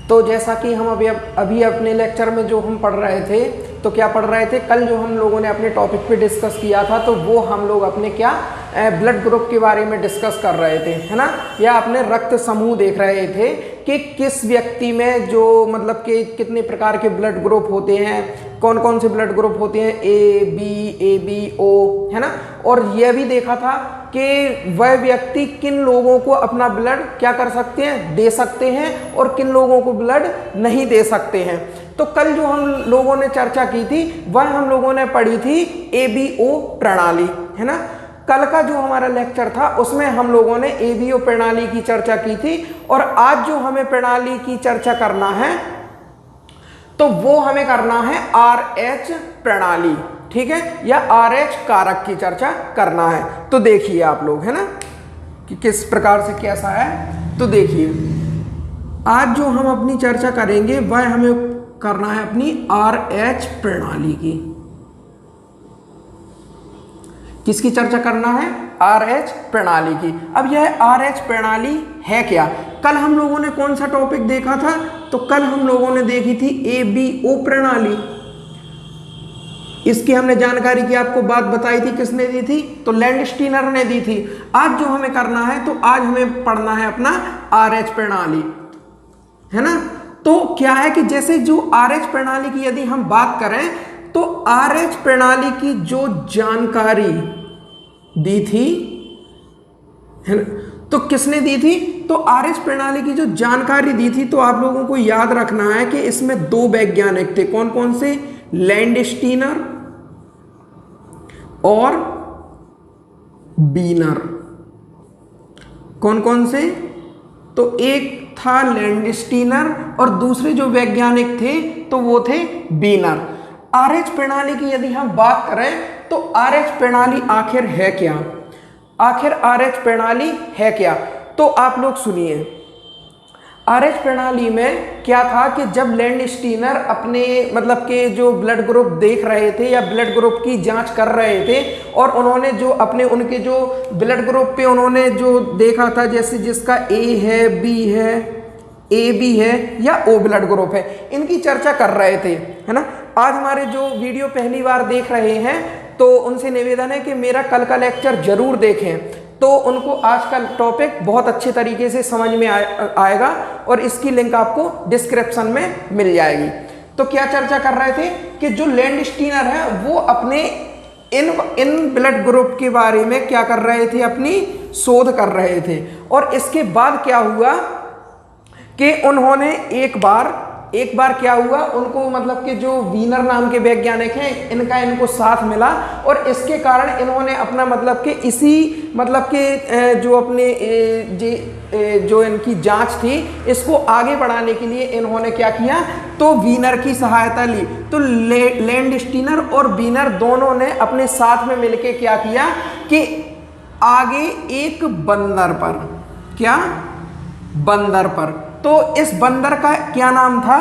तो जैसा कि हम अभी अपने लेक्चर में जो हम पढ़ रहे थे, तो क्या पढ़ रहे थे, कल जो हम लोगों ने अपने टॉपिक पे डिस्कस किया था, तो वो हम लोग अपने क्या ब्लड ग्रुप के बारे में डिस्कस कर रहे थे, है ना, या अपने रक्त समूह देख रहे थे कि किस व्यक्ति में जो मतलब कि कितने प्रकार के ब्लड ग्रुप होते हैं, कौन कौन से ब्लड ग्रुप होते हैं, ए बी ओ, है ना। और यह भी देखा था कि वह व्यक्ति किन लोगों को अपना ब्लड क्या कर सकते हैं, दे सकते हैं, और किन लोगों को ब्लड नहीं दे सकते हैं। तो कल जो हम लोगों ने चर्चा की थी वह हम लोगों ने पढ़ी थी ABO प्रणाली, है ना। कल का जो हमारा लेक्चर था उसमें हम लोगों ने ABO प्रणाली की चर्चा की थी, और आज जो हमें प्रणाली की चर्चा करना है तो वो हमें करना है RH प्रणाली, ठीक है, या RH कारक की चर्चा करना है। तो देखिए आप लोग, है ना, कि किस प्रकार से कैसा है। तो देखिए आज जो हम अपनी चर्चा करेंगे वह हमें करना है अपनी RH प्रणाली की। किसकी चर्चा करना है, RH प्रणाली की। अब यह RH प्रणाली है क्या, कल हम लोगों ने कौन सा टॉपिक देखा था, तो कल हम लोगों ने देखी थी ABO प्रणाली। इसकी हमने जानकारी की आपको बात बताई थी, किसने दी थी, तो लैंडस्टीनर ने दी थी। आज जो हमें करना है, तो आज हमें पढ़ना है अपना RH प्रणाली, है ना। तो क्या है कि जैसे जो RH प्रणाली की यदि हम बात करें, तो RH प्रणाली की जो जानकारी दी थी, है ना, तो किसने दी थी, तो RH प्रणाली की जो जानकारी दी थी, तो आप लोगों को याद रखना है कि इसमें दो वैज्ञानिक थे, कौन कौन से, लैंडस्टीनर और बीनर। कौन कौन से, तो एक था लैंडस्टीनर और दूसरे जो वैज्ञानिक थे तो वो थे बीनर। RH प्रणाली की यदि हम बात करें, तो RH प्रणाली आखिर है क्या, आखिर RH प्रणाली है क्या, तो आप लोग सुनिए। RH प्रणाली में क्या था कि जब लैंडस्टीनर अपने मतलब के जो ब्लड ग्रुप देख रहे थे या ब्लड ग्रुप की जांच कर रहे थे, और उन्होंने जो अपने उनके जो ब्लड ग्रुप पे उन्होंने जो देखा था, जैसे जिसका A है, B है, AB है या O ब्लड ग्रुप है, इनकी चर्चा कर रहे थे, है ना। आज हमारे जो वीडियो पहली बार देख रहे हैं तो उनसे निवेदन है कि मेरा कल का लेक्चर जरूर देखें, तो उनको आज का टॉपिक बहुत अच्छे तरीके से समझ में आएगा, और इसकी लिंक आपको डिस्क्रिप्शन में मिल जाएगी। तो क्या चर्चा कर रहे थे कि जो लैंडस्टीनर है वो अपने इन ब्लड ग्रुप के बारे में क्या कर रहे थे, अपनी शोध कर रहे थे। और इसके बाद क्या हुआ कि उन्होंने एक बार क्या हुआ, उनको मतलब कि जो वीनर नाम के वैज्ञानिक हैं इनको साथ मिला, और इसके कारण इन्होंने अपना मतलब कि इसी मतलब कि जो अपने जो इनकी जांच थी इसको आगे बढ़ाने के लिए इन्होंने क्या किया, तो वीनर की सहायता ली। तो लैंडस्टीनर और वीनर दोनों ने अपने साथ में मिलके क्या किया कि आगे एक बंदर पर, क्या, बंदर पर, तो इस बंदर का क्या नाम था,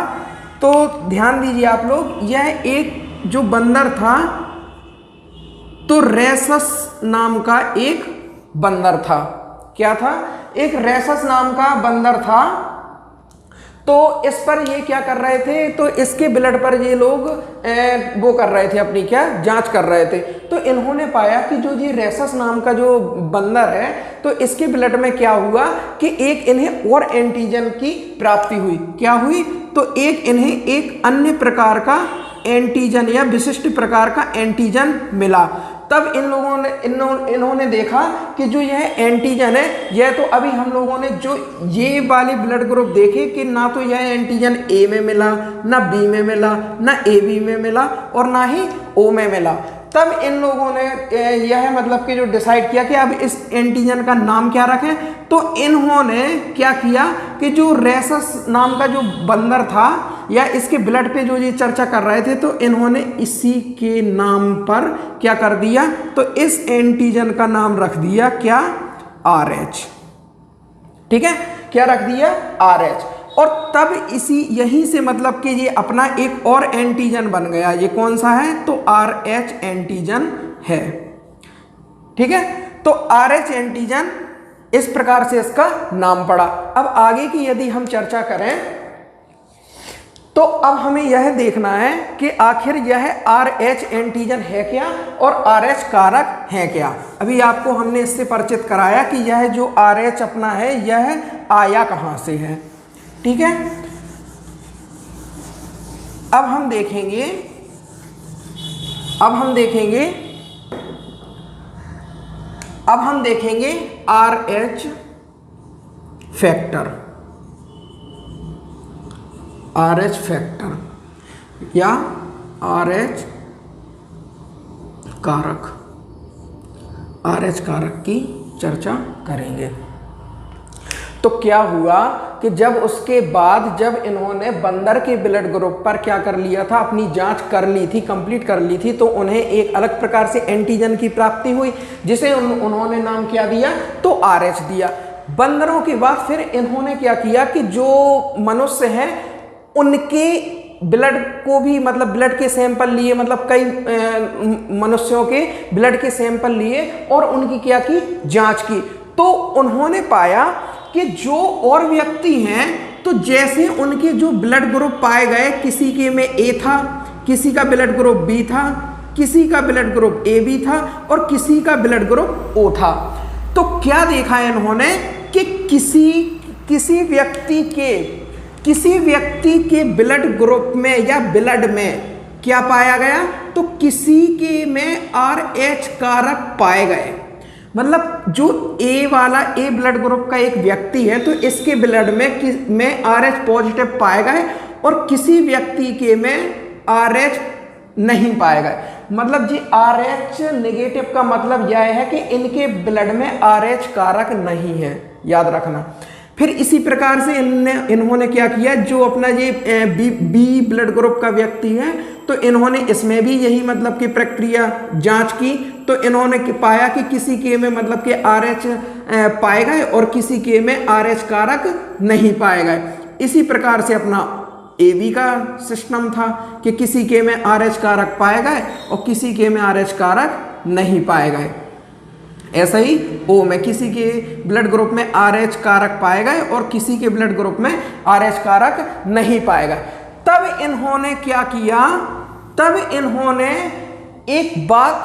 तो ध्यान दीजिए आप लोग, यह एक जो बंदर था तो रेसस नाम का एक बंदर था। क्या था, एक रेसस नाम का बंदर था। तो इस पर ये क्या कर रहे थे, तो इसके ब्लड पर ये लोग वो कर रहे थे, अपनी क्या जांच कर रहे थे। तो इन्होंने पाया कि जो ये रेसस नाम का जो बंदर है, तो इसके ब्लड में क्या हुआ कि एक इन्हें और एंटीजन की प्राप्ति हुई। क्या हुई, तो एक इन्हें एक अन्य प्रकार का एंटीजन या विशिष्ट प्रकार का एंटीजन मिला। तब इन्होंने देखा कि जो यह एंटीजन है, यह तो अभी हम लोगों ने जो ये वाले ब्लड ग्रुप देखे कि ना तो यह एंटीजन A में मिला, ना B में मिला, ना AB में मिला, और ना ही O में मिला। तब इन लोगों ने यह मतलब कि जो डिसाइड किया कि अब इस एंटीजन का नाम क्या रखें, तो इन्होंने क्या किया कि जो रेसस नाम का जो बंदर था या इसके ब्लड पे जो ये चर्चा कर रहे थे, तो इन्होंने इसी के नाम पर क्या कर दिया, तो इस एंटीजन का नाम रख दिया क्या, RH। ठीक है, क्या रख दिया, RH। और तब यहीं से मतलब कि ये अपना एक और एंटीजन बन गया। ये कौन सा है, तो RH एंटीजन है। ठीक है, तो RH एंटीजन इस प्रकार से इसका नाम पड़ा। अब आगे की यदि हम चर्चा करें, तो अब हमें यह देखना है कि आखिर यह RH एंटीजन है क्या और RH कारक है क्या। अभी आपको हमने इससे परिचित कराया कि यह जो RH अपना है यह आया कहाँ से है, ठीक है। अब हम देखेंगे RH फैक्टर, RH फैक्टर या RH कारक, RH कारक की चर्चा करेंगे। तो क्या हुआ कि जब उसके बाद जब इन्होंने बंदर के ब्लड ग्रुप पर क्या कर लिया था, अपनी जांच कर ली थी, कंप्लीट कर ली थी, तो उन्हें एक अलग प्रकार से एंटीजन की प्राप्ति हुई जिसे उन्होंने नाम क्या दिया, तो RH दिया। बंदरों के बाद फिर इन्होंने क्या किया कि जो मनुष्य हैं उनके ब्लड को भी, मतलब ब्लड के सैंपल लिए, मतलब कई मनुष्यों के ब्लड के सैंपल लिए और उनकी क्या की, जांच की। तो उन्होंने पाया कि जो और व्यक्ति हैं तो जैसे उनके जो ब्लड ग्रुप पाए गए, किसी के में A था, किसी का ब्लड ग्रुप B था, किसी का ब्लड ग्रुप AB था और किसी का ब्लड ग्रुप O था। तो क्या देखा इन्होंने कि किसी व्यक्ति के ब्लड ग्रुप में या ब्लड में क्या पाया गया, तो किसी के में RH कारक पाए गए। मतलब जो A ब्लड ग्रुप का एक व्यक्ति है तो इसके ब्लड में RH पॉजिटिव पाए गए और किसी व्यक्ति के में RH नहीं पाए गए। मतलब जी RH नेगेटिव का मतलब यह है कि इनके ब्लड में RH कारक नहीं है, याद रखना। फिर इसी प्रकार से इन्होंने क्या किया, जो अपना ये बी ब्लड ग्रुप का व्यक्ति है तो इन्होंने इसमें भी यही मतलब की प्रक्रिया जांच की। तो इन्होंने पाया कि किसी के में मतलब के RH पाए गए और किसी के में RH कारक नहीं पाए गए। इसी प्रकार से अपना AB का सिस्टम था कि किसी के में RH कारक पाए गए और किसी के में RH कारक नहीं पाए गए। ऐसा ही O में किसी के ब्लड ग्रुप में RH कारक पाए गए और किसी के ब्लड ग्रुप में RH कारक नहीं पाए गए। तब इन्होंने क्या किया, तब इन्होंने एक बात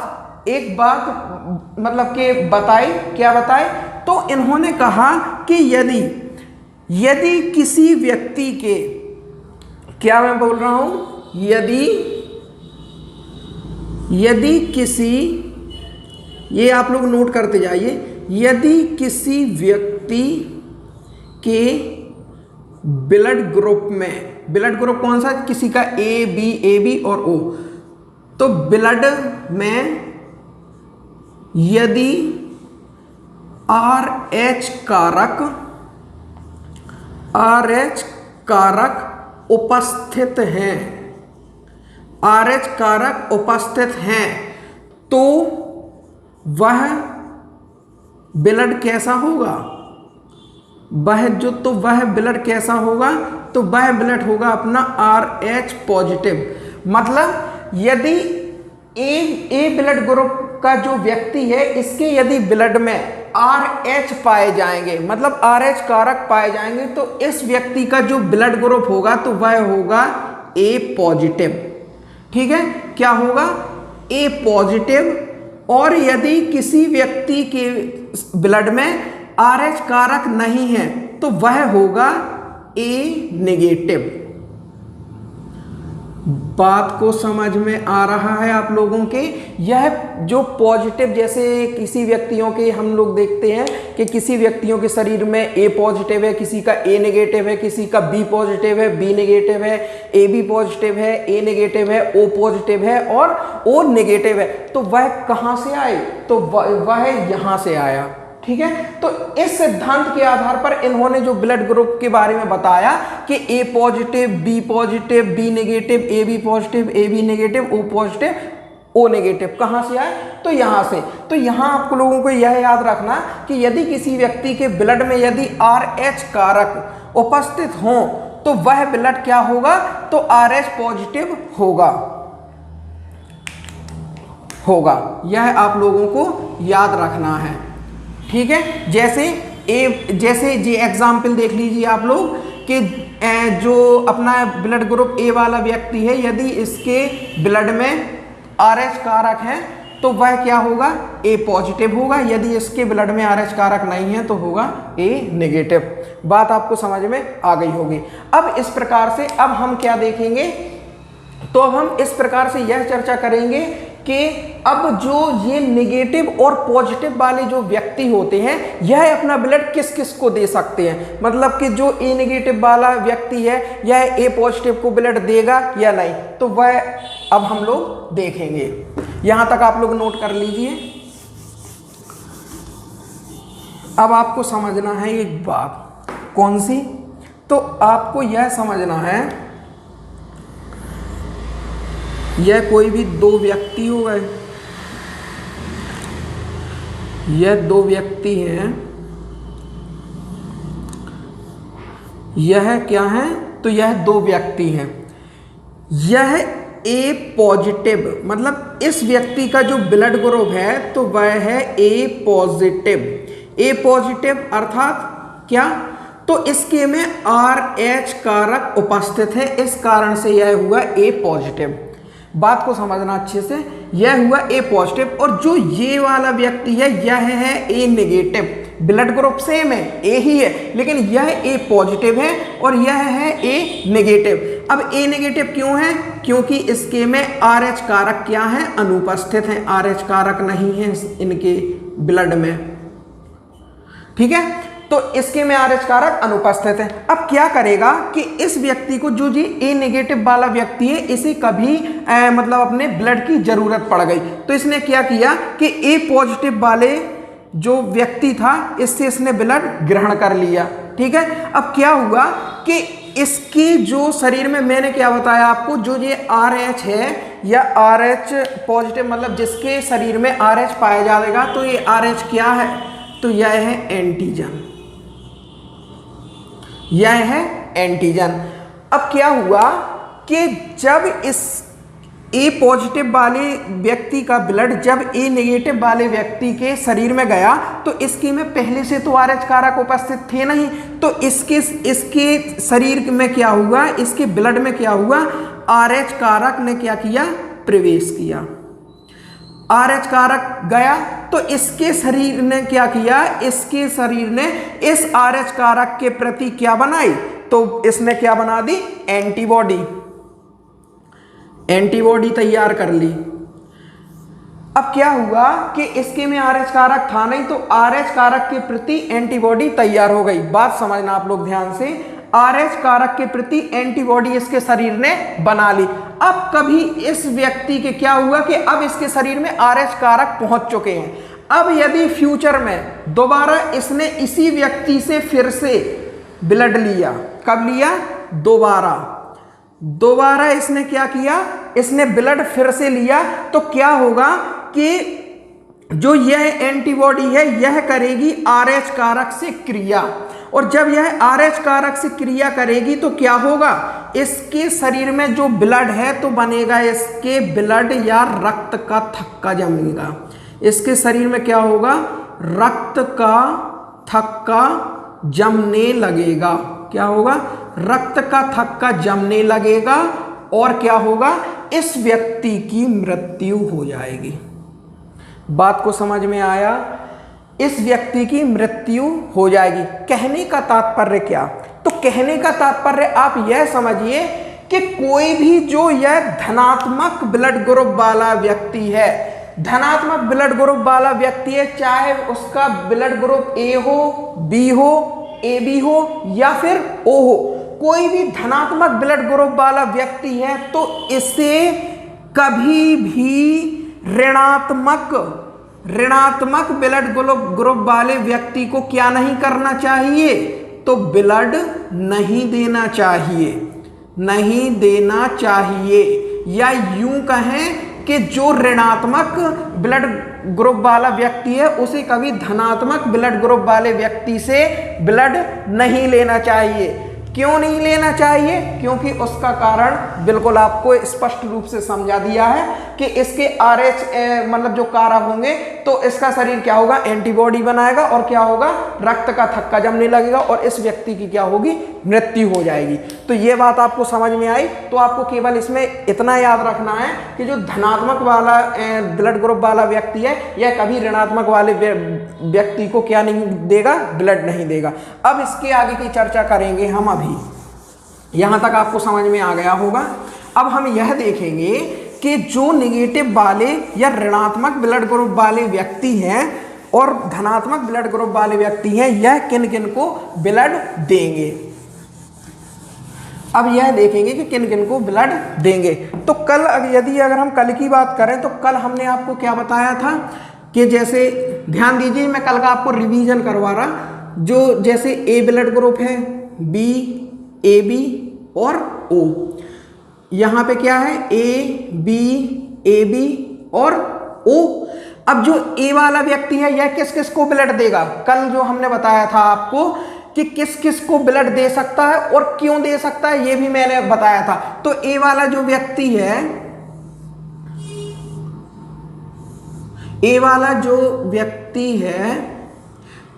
मतलब कि बताई। क्या बताई, तो इन्होंने कहा कि यदि किसी व्यक्ति के, क्या मैं बोल रहा हूं, यदि किसी, ये आप लोग नोट करते जाइए, यदि किसी व्यक्ति के ब्लड ग्रुप में, ब्लड ग्रुप कौन सा, किसी का AB और O, तो ब्लड में यदि RH कारक उपस्थित हैं, RH कारक उपस्थित हैं, तो वह ब्लड कैसा होगा, वह ब्लड कैसा होगा, तो वह ब्लड होगा अपना RH पॉजिटिव। मतलब यदि ए ब्लड ग्रुप का जो व्यक्ति है इसके यदि ब्लड में RH पाए जाएंगे, मतलब RH कारक पाए जाएंगे, तो इस व्यक्ति का जो ब्लड ग्रुप होगा तो वह होगा A पॉजिटिव। ठीक है, क्या होगा, A पॉजिटिव। और यदि किसी व्यक्ति के ब्लड में RH कारक नहीं है तो वह होगा A नेगेटिव। बात को समझ में आ रहा है आप लोगों के। यह जो पॉजिटिव, जैसे किसी व्यक्तियों के हम लोग देखते हैं कि किसी व्यक्तियों के शरीर में A पॉजिटिव है, किसी का A नेगेटिव है, किसी का B पॉजिटिव है, B नेगेटिव है, AB पॉजिटिव है, A नेगेटिव है, O पॉजिटिव है और O नेगेटिव है, तो वह कहां से आए, तो वह यहाँ से आया। ठीक है, तो इस सिद्धांत के आधार पर इन्होंने जो ब्लड ग्रुप के बारे में बताया कि A positive, B positive, B negative, AB positive, AB negative, O positive, O negative, कहां से आए, तो यहां से। तो यहां आप लोगों को यह याद रखना कि यदि किसी व्यक्ति के ब्लड में यदि RH कारक उपस्थित हो तो वह ब्लड क्या होगा, तो RH पॉजिटिव होगा। यह आप लोगों को याद रखना है। ठीक है, जैसे जी एग्जाम्पल देख लीजिए आप लोग कि जो अपना ब्लड ग्रुप ए वाला व्यक्ति है, यदि इसके ब्लड में RH कारक है तो वह क्या होगा, A पॉजिटिव होगा। यदि इसके ब्लड में RH कारक नहीं है तो होगा A नेगेटिव। बात आपको समझ में आ गई होगी। अब इस प्रकार से अब हम क्या देखेंगे, तो अब हम इस प्रकार से यह चर्चा करेंगे कि अब जो ये नेगेटिव और पॉजिटिव वाले जो व्यक्ति होते हैं, यह अपना ब्लड किस किस को दे सकते हैं। मतलब कि जो ए नेगेटिव वाला व्यक्ति है यह ए पॉजिटिव को ब्लड देगा या नहीं, तो वह अब हम लोग देखेंगे। यहां तक आप लोग नोट कर लीजिए। अब आपको समझना है एक बात, कौन सी, तो आपको यह समझना है, यह कोई भी दो व्यक्ति हो गए, यह दो व्यक्ति हैं, यह क्या है, तो यह दो व्यक्ति हैं। यह ए पॉजिटिव, मतलब इस व्यक्ति का जो ब्लड ग्रुप है तो वह है ए पॉजिटिव। ए पॉजिटिव अर्थात क्या, तो इसके में RH कारक उपस्थित है, इस कारण से यह हुआ ए पॉजिटिव। बात को समझना अच्छे से, यह हुआ ए पॉजिटिव। और जो ये वाला व्यक्ति है यह है ए नेगेटिव। ब्लड ग्रुप सेम है, ए ही है, लेकिन यह ए पॉजिटिव है और यह है ए नेगेटिव। अब ए नेगेटिव क्यों है, क्योंकि इसके में RH कारक क्या है, अनुपस्थित है। RH कारक नहीं है इनके ब्लड में, ठीक है, तो इसके में RH कारक अनुपस्थित है। अब क्या करेगा कि इस व्यक्ति को, जो जी ए नेगेटिव वाला व्यक्ति है, इसे कभी मतलब अपने ब्लड की जरूरत पड़ गई, तो इसने क्या किया कि ए पॉजिटिव वाले जो व्यक्ति था इससे इसने ब्लड ग्रहण कर लिया, ठीक है। अब क्या हुआ कि इसके जो शरीर में, मैंने क्या बताया आपको, जो ये RH है या RH पॉजिटिव, मतलब जिसके शरीर में RH पाया जाएगा, तो ये RH क्या है, तो यह है एंटीजन, यह है एंटीजन। अब क्या हुआ कि जब इस ए पॉजिटिव वाले व्यक्ति का ब्लड जब ए नेगेटिव वाले व्यक्ति के शरीर में गया, तो इसके में पहले से तो RH कारक उपस्थित थे नहीं, तो इसके शरीर में क्या हुआ, इसके ब्लड में क्या हुआ, RH कारक ने क्या किया, प्रवेश किया। RH कारक गया तो इसके शरीर ने क्या किया, इसके शरीर ने इस RH कारक के प्रति क्या बनाई, तो इसने क्या बना दी, एंटीबॉडी, एंटीबॉडी तैयार कर ली। अब क्या हुआ कि इसके में RH कारक था नहीं, तो RH कारक के प्रति एंटीबॉडी तैयार हो गई। बात समझना आप लोग ध्यान से, RH कारक के प्रति एंटीबॉडी इसके शरीर ने बना ली। अब कभी इस व्यक्ति के क्या हुआ कि अब इसके शरीर में RH कारक पहुंच चुके हैं। अब यदि फ्यूचर में दोबारा इसने इसी व्यक्ति से फिर से ब्लड लिया, कब लिया, दोबारा इसने क्या किया, इसने ब्लड फिर से लिया, तो क्या होगा कि जो यह एंटीबॉडी है यह करेगी RH कारक से क्रिया, और जब यह RH कारक से क्रिया करेगी तो क्या होगा, इसके शरीर में जो ब्लड है तो बनेगा इसके ब्लड या रक्त का थक्का जमेगा। इसके शरीर में क्या होगा, रक्त का थक्का जमने लगेगा। क्या होगा, रक्त का थक्का जमने लगेगा, और क्या होगा, इस व्यक्ति की मृत्यु हो जाएगी। बात को समझ में आया, इस व्यक्ति की मृत्यु हो जाएगी। कहने का तात्पर्य क्या, तो कहने का तात्पर्य आप यह समझिए कि कोई भी जो यह धनात्मक ब्लड ग्रुप वाला व्यक्ति है, धनात्मक ब्लड ग्रुप वाला व्यक्ति है, चाहे उसका ब्लड ग्रुप ए हो, बी हो, AB हो या फिर O हो, कोई भी धनात्मक ब्लड ग्रुप वाला व्यक्ति है तो इसे कभी भी ऋणात्मक ब्लड ग्रुप वाले व्यक्ति को क्या नहीं करना चाहिए, तो ब्लड नहीं देना चाहिए, नहीं देना चाहिए। या यूं कहें कि जो ऋणात्मक ब्लड ग्रुप वाला व्यक्ति है उसे कभी धनात्मक ब्लड ग्रुप वाले व्यक्ति से ब्लड नहीं लेना चाहिए। क्यों नहीं लेना चाहिए, क्योंकि उसका कारण बिल्कुल आपको स्पष्ट रूप से समझा दिया है कि इसके RH मतलब जो कारक होंगे तो इसका शरीर क्या होगा, एंटीबॉडी बनाएगा, और क्या होगा, रक्त का थक्का जमने लगेगा और इस व्यक्ति की क्या होगी, मृत्यु हो जाएगी। तो ये बात आपको समझ में आई। तो आपको केवल इसमें इतना याद रखना है कि जो धनात्मक वाला ब्लड ग्रुप वाला व्यक्ति है यह कभी ऋणात्मक वाले व्यक्ति को क्या नहीं देगा, ब्लड नहीं देगा। अब इसके आगे की चर्चा करेंगे हम। अभी यहाँ तक आपको समझ में आ गया होगा। अब हम यह देखेंगे कि जो निगेटिव वाले या ऋणात्मक ब्लड ग्रुप वाले व्यक्ति हैं और धनात्मक ब्लड ग्रुप वाले व्यक्ति हैं, यह किन किन को ब्लड देंगे। अब यह देखेंगे कि किन किन को ब्लड देंगे। तो कल अगर हम कल की बात करें तो कल हमने आपको क्या बताया था कि जैसे ध्यान दीजिए, मैं कल का आपको रिवीजन करवा रहा। जो जैसे ए ब्लड ग्रुप है, बी, ए बी और ओ। यहाँ पे क्या है, ए बी और ओ। अब जो ए वाला व्यक्ति है यह किस किस को ब्लड देगा। कल जो हमने बताया था आपको कि किस किस को ब्लड दे सकता है और क्यों दे सकता है, यह भी मैंने बताया था। तो ए वाला जो व्यक्ति है, ए वाला जो व्यक्ति है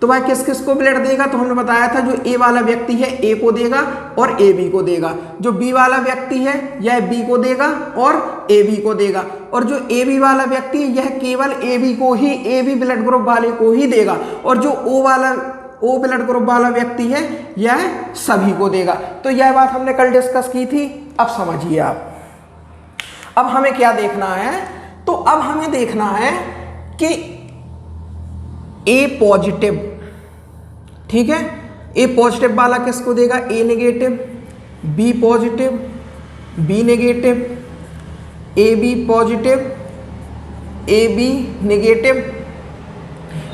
तो वह किस किस को ब्लड देगा। तो हमने बताया था जो ए वाला व्यक्ति है ए को देगा और ए बी को देगा। जो बी वाला व्यक्ति है यह बी को देगा और ए बी को देगा। और जो ए बी वाला व्यक्ति है यह केवल ए बी को ही, ए बी ब्लड ग्रुप वाले को ही देगा। और जो ओ ब्लड ग्रुप वाला व्यक्ति है यह सभी को देगा। तो यह बात हमने कल डिस्कस की थी। अब समझिए आप, अब हमें क्या देखना है। तो अब हमें देखना है कि ए पॉजिटिव, ठीक है, ए पॉजिटिव वाला किसको देगा, A negative, B positive, B negative, A B positive, A B negative.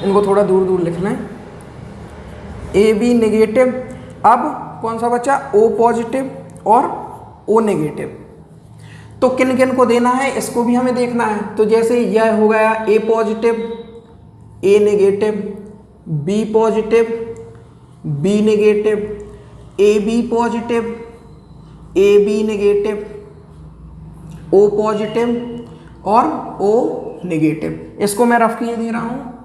इनको थोड़ा दूर दूर लिख लें, ए बी नेगेटिव। अब कौन सा बचा, ओ पॉजिटिव और ओ नेगेटिव। तो किन किन को देना है इसको भी हमें देखना है। तो जैसे यह हो गया A positive, A negative, B positive, B negative, A B positive, A B negative, O positive और ओ नेगेटिव। इसको मैं रफ किए दे रहा हूँ।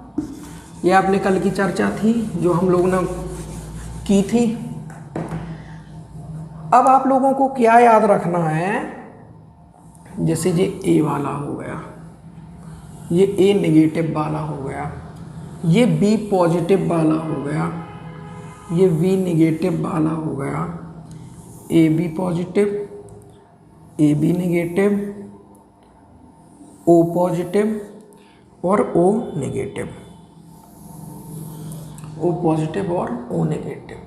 ये आपने कल की चर्चा थी जो हम लोगों ने की थी। अब आप लोगों को क्या याद रखना है, जैसे ये ए वाला हो गया, ये ए नेगेटिव वाला हो गया, ये बी पॉजिटिव वाला हो गया, ये बी नेगेटिव वाला हो गया, A B positive, A B negative, O positive और ओ नेगेटिव, ओ पॉजिटिव और O negative,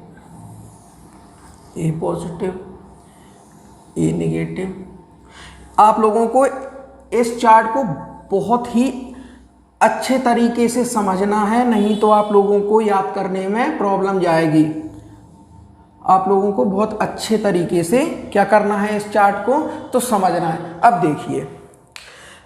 A positive, A negative. आप लोगों को इस चार्ट को बहुत ही अच्छे तरीके से समझना है, नहीं तो आप लोगों को याद करने में प्रॉब्लम जाएगी। आप लोगों को बहुत अच्छे तरीके से क्या करना है, इस चार्ट को तो समझना है। अब देखिए,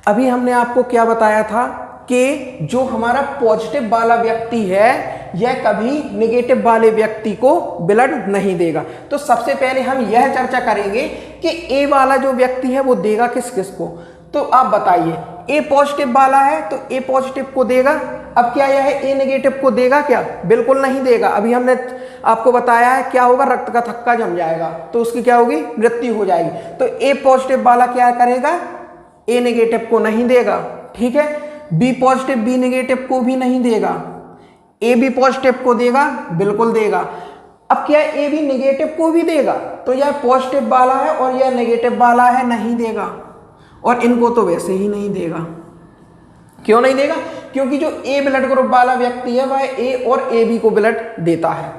अभी हमने आपको क्या बताया था कि जो हमारा पॉजिटिव वाला व्यक्ति है यह कभी नेगेटिव वाले व्यक्ति को ब्लड नहीं देगा। तो सबसे पहले हम यह चर्चा करेंगे कि ए वाला जो व्यक्ति है वो देगा किस किस को। तो आप बताइए, ए पॉजिटिव वाला है तो ए पॉजिटिव को देगा। अब क्या यह ए नेगेटिव को देगा क्या, बिल्कुल नहीं देगा। अभी हमने आपको बताया है क्या होगा, रक्त का थक्का जम जाएगा तो उसकी क्या होगी, मृत्यु हो जाएगी। तो ए पॉजिटिव वाला क्या करेगा, ए नेगेटिव को नहीं देगा, ठीक है। बी पॉजिटिव बी नेगेटिव को भी नहीं देगा। ए बी पॉजिटिव को देगा, बिल्कुल देगा। अब क्या ए बी नेगेटिव को भी देगा, तो यह पॉजिटिव वाला है और यह नेगेटिव वाला है, नहीं देगा। और इनको तो वैसे ही नहीं देगा। क्यों नहीं देगा, क्योंकि जो ए ब्लड ग्रुप वाला व्यक्ति है वह ए और ए बी को ब्लड देता है।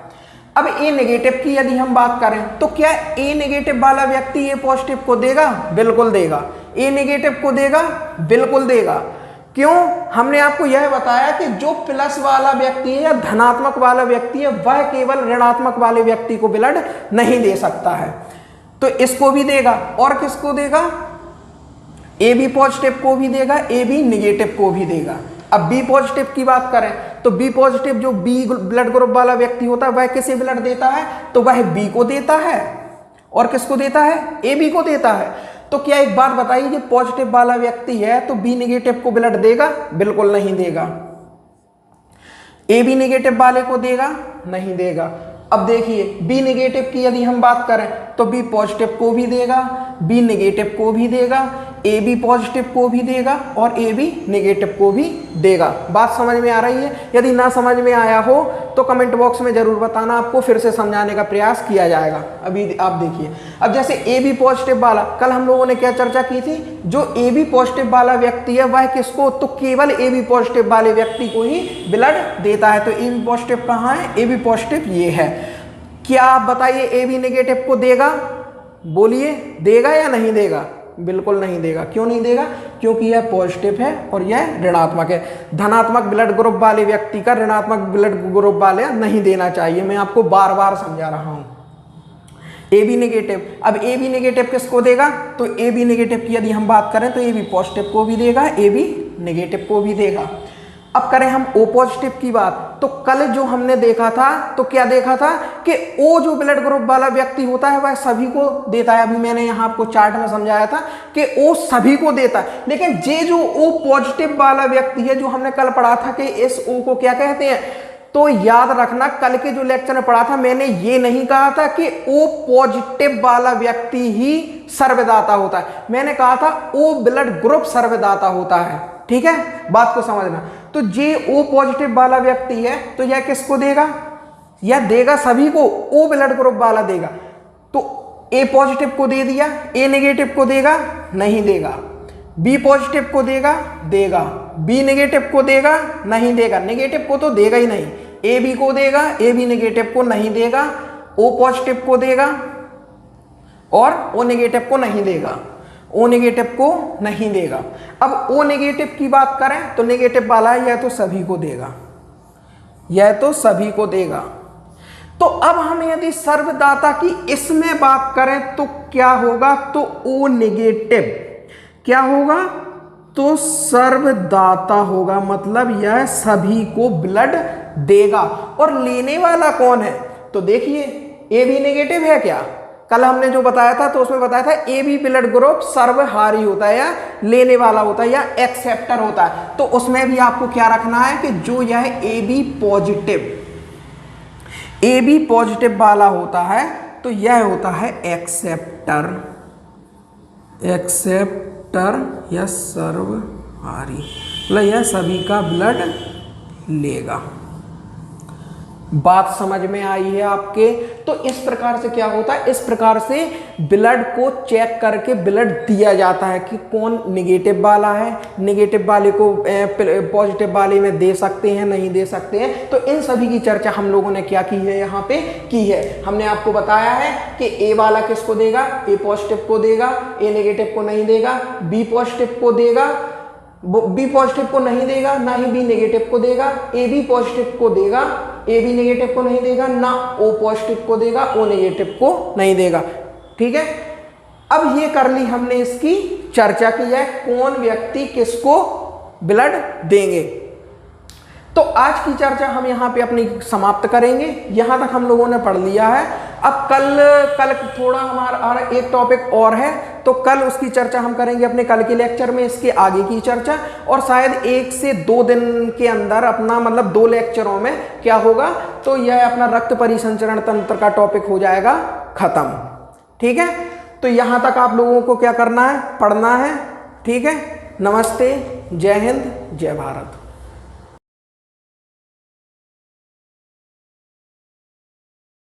अब ए नेगेटिव की यदि हम बात करें तो क्या ए नेगेटिव वाला व्यक्ति ए पॉजिटिव को देगा, बिल्कुल देगा। ए नेगेटिव को देगा, बिल्कुल देगा। क्यों, हमने आपको यह बताया कि जो प्लस वाला व्यक्ति है या धनात्मक वाला व्यक्ति है वह केवल ऋणात्मक वाले व्यक्ति को ब्लड नहीं दे सकता है। तो इसको भी देगा और किसको देगा, ए बी पॉजिटिव को भी देगा, ए बी नेगेटिव को भी देगा। अब बी पॉजिटिव की बात करें तो बी पॉजिटिव जो बी ब्लड ग्रुप वाला व्यक्ति होता है वह किसे ब्लड देता है, तो वह बी को देता है। और किसको देता है, ए बी को देता है। तो क्या एक बात बताइए, जो पॉजिटिव वाला व्यक्ति है तो बी नेगेटिव को ब्लड देगा, बिल्कुल नहीं देगा। ए बी नेगेटिव वाले को देगा, नहीं देगा। अब देखिए बी नेगेटिव की यदि हम बात करें तो बी पॉजिटिव को भी देगा, बी नेगेटिव को भी देगा, ए बी पॉजिटिव को भी देगा और ए बी नेगेटिव को भी देगा। बात समझ में आ रही है? यदि ना समझ में आया हो तो कमेंट बॉक्स में जरूर बताना, आपको फिर से समझाने का प्रयास किया जाएगा। अभी आप देखिए, अब जैसे ए बी पॉजिटिव वाला, कल हम लोगों ने क्या चर्चा की थी, जो ए बी पॉजिटिव वाला व्यक्ति है वह किसको, तो केवल ए बी पॉजिटिव वाले व्यक्ति को ही ब्लड देता है। तो ए बी पॉजिटिव कहाँ है, ए बी पॉजिटिव ये है। क्या आप बताइए ए बी नेगेटिव को देगा, बोलिए देगा या नहीं देगा? बिल्कुल नहीं देगा। क्यों नहीं देगा? क्योंकि यह पॉजिटिव है और यह ऋणात्मक है। धनात्मक ब्लड ग्रुप वाले व्यक्ति का ऋणात्मक ब्लड ग्रुप वाले नहीं देना चाहिए। मैं आपको बार बार समझा रहा हूं। ए बी नेगेटिव, अब ए बी नेगेटिव किसको देगा, तो ए बी नेगेटिव की यदि हम बात करें तो ए बी पॉजिटिव को भी देगा, ए बी नेगेटिव को भी देगा। अब करें हम ओ पॉजिटिव की बात, तो कल जो हमने देखा था तो क्या देखा था कि ओ जो ब्लड ग्रुप वाला व्यक्ति होता है वह सभी को देता है। अभी मैंने यहाँ आपको चार्ट में समझाया था कि ओ सभी को देता है, लेकिन ये जो ओ पॉजिटिव वाला व्यक्ति है जो हमने कल पढ़ा था कि इस ओ को क्या कहते हैं, तो याद रखना कल के जो लेक्चर में पढ़ा था मैंने ये नहीं कहा था कि ओ पॉजिटिव वाला व्यक्ति ही सर्वदाता होता है, मैंने कहा था ओ ब्लड ग्रुप सर्वदाता होता है। ठीक है, बात को समझना। तो जे ओ पॉजिटिव वाला व्यक्ति है तो यह किसको देगा, यह देगा सभी को, ओ ब्लड ग्रुप वाला देगा। तो ए पॉजिटिव को दे दिया, ए नेगेटिव को देगा, नहीं देगा। बी पॉजिटिव को देगा, देगा। बी नेगेटिव को देगा, नहीं देगा। नेगेटिव को तो देगा ही नहीं। ए बी को देगा, ए बी नेगेटिव को नहीं देगा। ओ पॉजिटिव को देगा और ओ नेगेटिव को नहीं देगा, ओ नेगेटिव को नहीं देगा। अब ओ नेगेटिव की बात करें तो नेगेटिव वाला है, यह तो सभी को देगा, यह तो सभी को देगा। तो अब हम यदि सर्वदाता की इसमें बात करें तो क्या होगा, तो ओ नेगेटिव क्या होगा, तो सर्वदाता होगा, मतलब यह सभी को ब्लड देगा। और लेने वाला कौन है, तो देखिए ए बी नेगेटिव है क्या, कल हमने जो बताया था तो उसमें बताया था ए बी ब्लड ग्रुप सर्वहारी होता है या लेने वाला होता है या एक्सेप्टर होता है। तो उसमें भी आपको क्या रखना है कि जो यह ए बी पॉजिटिव वाला होता है तो यह होता है एक्सेप्टर या सर्वहारी, मतलब यह सभी का ब्लड लेगा। बात समझ में आई है आपके? तो इस प्रकार से क्या होता है, इस प्रकार से ब्लड को चेक करके ब्लड दिया जाता है कि कौन नेगेटिव वाला है, नेगेटिव वाले को पॉजिटिव वाले में दे सकते हैं, नहीं दे सकते हैं। तो इन सभी की चर्चा हम लोगों ने क्या की है, यहाँ पे की है। हमने आपको बताया है कि ए वाला किसको देगा, ए पॉजिटिव को देगा, ए नेगेटिव को नहीं देगा, बी पॉजिटिव को देगा, बी पॉजिटिव को नहीं देगा, ना ही बी नेगेटिव को देगा, ए बी पॉजिटिव को देगा, ए बी नेगेटिव को नहीं देगा, ना ओ पॉजिटिव को देगा, ओ नेगेटिव को नहीं देगा। ठीक है, अब ये कर ली हमने, इसकी चर्चा की है कौन व्यक्ति किसको ब्लड देंगे। तो आज की चर्चा हम यहाँ पे अपनी समाप्त करेंगे। यहाँ तक हम लोगों ने पढ़ लिया है। अब कल थोड़ा हमारा एक टॉपिक और है, तो कल उसकी चर्चा हम करेंगे अपने कल के लेक्चर में, इसके आगे की चर्चा। और शायद 1 से 2 दिन के अंदर अपना मतलब 2 लेक्चरों में क्या होगा, तो यह अपना रक्त परिसंचरण तंत्र का टॉपिक हो जाएगा खत्म। ठीक है, तो यहाँ तक आप लोगों को क्या करना है, पढ़ना है। ठीक है, नमस्ते, जय हिंद, जय भारत।